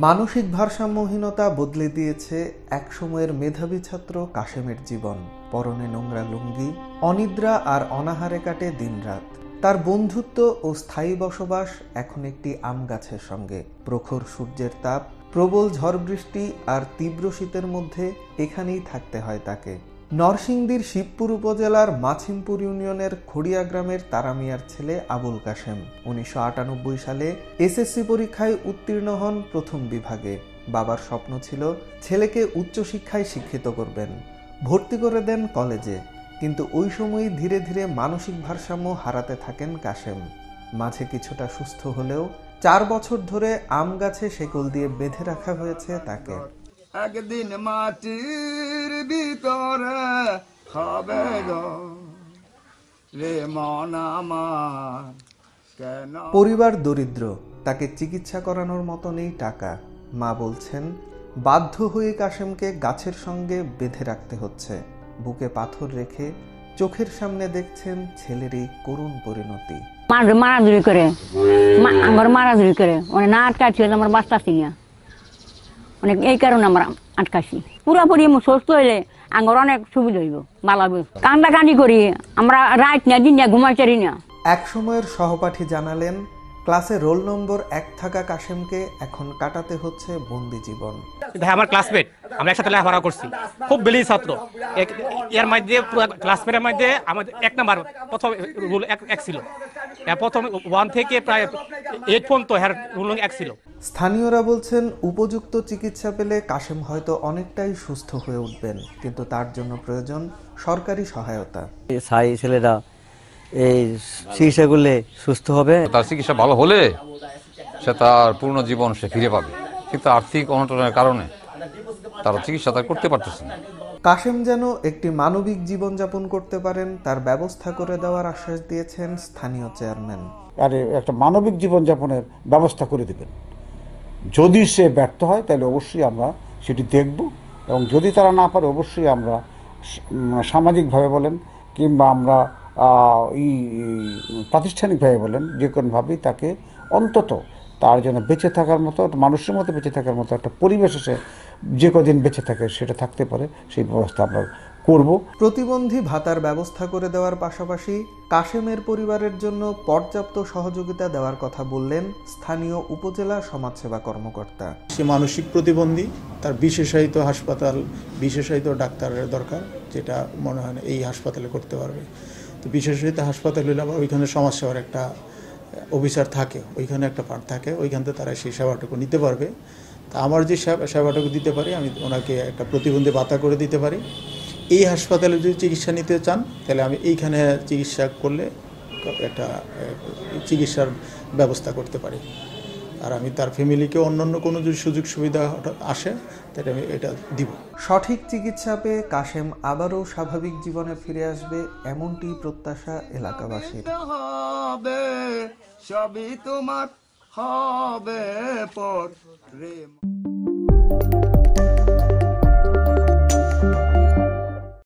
মানসিক ভারসাম্যহীনতা বদলে দিয়েছে একসময়ের মেধাবী ছাত্র কাশেমের জীবন। পরনে নোংরা লুঙ্গি, অনিদ্রা আর অনাহারে কাটে দিনরাত। তার বন্ধুত্ব ও স্থায়ী বসবাস এখন একটি আম গাছের সঙ্গে। প্রখর সূর্যের তাপ, প্রবল ঝড় বৃষ্টি আর তীব্র শীতের মধ্যে এখানেই থাকতে হয় তাকে। নরসিংদীর শিবপুর উপজেলার মাছিমপুর ইউনিয়নের খড়িয়া গ্রামের তারা মিয়ার ছেলে আবুল কাশেম ১৯৯৮ সালে এসএসসি পরীক্ষায় উত্তীর্ণ হন প্রথম বিভাগে। বাবার স্বপ্ন ছিল ছেলেকে উচ্চশিক্ষায় শিক্ষিত করবেন, ভর্তি করে দেন কলেজে। কিন্তু ওই সময়ই ধীরে ধীরে মানসিক ভারসাম্য হারাতে থাকেন কাশেম। মাঝে কিছুটা সুস্থ হলেও ৪ বছর ধরে আম গাছে শেকল দিয়ে বেঁধে রাখা হয়েছে তাকে। একদিন মাটির ভিতরে হবে রে মন আমার কেন। পরিবার দরিদ্র, তাকে চিকিৎসা করানোর মতো নেই টাকা। মা বলছেন বাধ্য হয়ে কাশেমকে গাছের সঙ্গে বেঁধে রাখতে হচ্ছে। বুকে পাথর রেখে চোখের সামনে দেখছেন ছেলের এই করুণ পরিণতি। মারাধুরি করে আমার মারাধুরি করে মানে না আটকাচ্ছি আমার বাঁচতাছি না, অনেক এই কারণে আমরা আটকাছি। পুরাপুরি সুস্থ হইলে আমার অনেক সুবিধা হইব, ভালো হবে। কান্দা কান্দি করি আমরা, রাত না দিন না ঘুমাই চারি না। এক সময়ের সহপাঠী জানালেন ক্লাসে রোল নম্বর ১ থাকা কাশেমকে এখন কাটাতে হচ্ছে বন্দি জীবন। ভাই আমার ক্লাসমেট, আমরা একসাথে লেখাপড়া করছি, খুব বেলি ছাত্র। এর মধ্যে ক্লাসমেটের মধ্যে আমাদের ১ নাম্বার প্রথম রুল ১ ছিল, প্রথম 1 থেকে প্রায় 8 পর্যন্ত রুল ১ ছিল। স্থানীয়রা বলছেন উপযুক্ত চিকিৎসা পেলে কাশেম হয়তো অনেকটাই সুস্থ হয়ে উঠবেন, কিন্তু তার জন্য প্রয়োজন সরকারি সহায়তা। সাই ছেলেরা এই চিকিৎসা করলে সুস্থ হবে। তার চিকিৎসা ভালো হলে সে তার পূর্ণ জীবন সে ফিরে পাবে, কিন্তু আর্থিক অনটনের কারণে তারা চিকিৎসা তার করতে পারতেছে না। কাশেম যেন একটি মানবিক জীবনযাপন করতে পারেন তার ব্যবস্থা করে দেওয়ার আশ্বাস দিয়েছেন স্থানীয় চেয়ারম্যান। আর একটা মানবিক জীবনযাপনের ব্যবস্থা করে দেবেন। যদি সে ব্যর্থ হয় তাহলে অবশ্যই আমরা সেটি দেখব, এবং যদি তারা না পারে অবশ্যই আমরা সামাজিকভাবে বলেন কিংবা আমরা প্রাতিষ্ঠানিকভাবে বলেন, যে কোনোভাবেই তাকে অন্তত তার জন্য বেঁচে থাকার মতো, মানুষের মতো বেঁচে থাকার মতো একটা পরিবেশে সে যে কদিন বেঁচে থাকে সেটা থাকতে পারে, সেই ব্যবস্থা আমরা করব। প্রতিবন্ধী ভাতার ব্যবস্থা করে দেওয়ার পাশাপাশি কাশেমের পরিবারের জন্য পর্যাপ্ত সহযোগিতা দেওয়ার কথা বললেন স্থানীয় উপজেলা সমাজসেবা কর্মকর্তা। সে মানসিক প্রতিবন্ধী, তার বিশেষায়িত হাসপাতাল, বিশেষায়িত ডাক্তারের দরকার, যেটা মনে হয় না এই হাসপাতালে করতে পারবে। তো বিশেষায়িত হাসপাতাল হলে আবার ওইখানে সমাজসেবার একটা অফিসার থাকে, ওইখানে একটা পার্ট থাকে, ওইখান থেকে তারা সেই সেবাটুকু নিতে পারবে। তা আমার যে সেবাটুকু দিতে পারি, আমি ওনাকে একটা প্রতিবন্ধী ভাতা করে দিতে পারি। এই হাসপাতালে যদি চিকিৎসা নিতে চান তাহলে আমি এইখানে চিকিৎসা করলে একটা চিকিৎসার ব্যবস্থা করতে পারি, আর আমি তার ফ্যামিলিকে অন্যান্য কোনো যদি সুযোগ সুবিধা আসে তাহলে আমি এটা দিব। সঠিক চিকিৎসা পেয়ে কাশেম আবারও স্বাভাবিক জীবনে ফিরে আসবে, এমনটি প্রত্যাশা এলাকাবাসীর। সবই তোমার হবে পর রে।